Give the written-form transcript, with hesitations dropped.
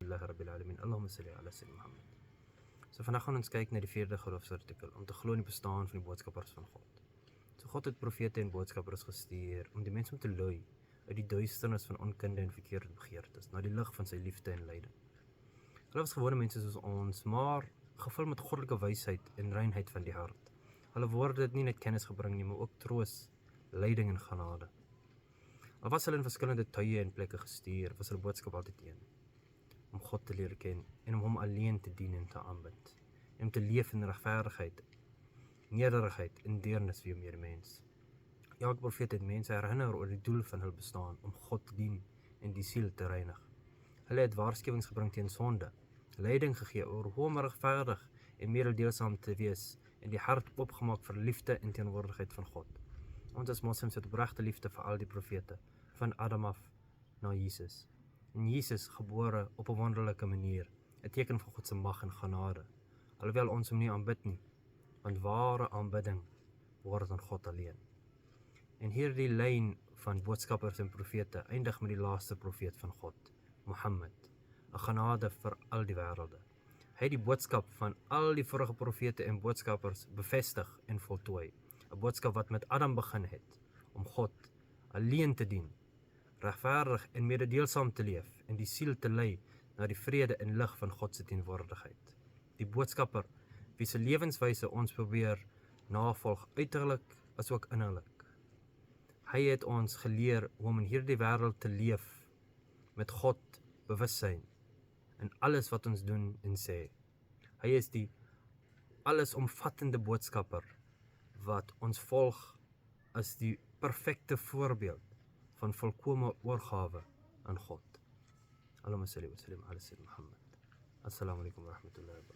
Alhamdulillah Rabbil Alamin. Allahumma salli ala Sayyidina Muhammad. So vandag gaan ons kyk na die 4de geloofsartikel, om te glo in die bestaan van die boodskappers van God. So God het profete en boodskappers gestuur om die mense om te lei uit die duisternis van onkunde en verkeerde begeertes na die lig van sy liefde en lyding. Hulle was gewone mense soos ons, maar gevul met goddelike wysheid en reinheid van die hart. Hulle woorde het nie net kennis gebring nie, maar ook troos, lyding en genade. Al was hulle in verskillende tye en plekke gestuur, was hulle boodskap altyd een: om God te leer ken en om hom alleen te dien en te aanbid, en om te leef in regverdigheid, nederigheid en deernis vir jou medemens. Elke profeet het mense herinner oor die doel van hul bestaan, om God te dien en die siel te reinig. Hulle het waarskuwings gebring teen sonde, leiding gegee oor hoe om regverdig en mededeelsaam te wees en die hart opgemaak vir liefde en teenwoordigheid van God. Ons as moslims het opregte liefde vir al die profete, van Adam af na Jesus. En Jesus gebore op 'n wonderlike manier, 'n teken van God se mag en genade, alhoewel ons hom nie aanbid nie, want ware aanbidding behoort aan God alleen. En hierdie lyn van boodskappers en profete eindig met die laaste profeet van God, Mohammed, 'n genade vir al die wêrelde. Hy het die boodskap van al die vorige profete en boodskappers bevestig en voltooi, 'n boodskap wat met Adam begin het, om God alleen te dien, regverdig en mededeelsaam te leef en die siel te lei na die vrede en lig van God se teenwoordigheid. Die boodskapper wie se lewenswyse ons probeer navolg, uiterlik as ook innerlik. Hy het ons geleer hoe om in hierdie wêreld te leef met God bewussyn in alles wat ons doen en sê. Hy is die allesomvattende boodskapper wat ons volg as die perfekte voorbeeld van volkome oorgawe aan God. Allahumma salli wa sallim ala Sayyidina Muhammad. Assalamu alaikum wa rahmatullahi wa barakatuh.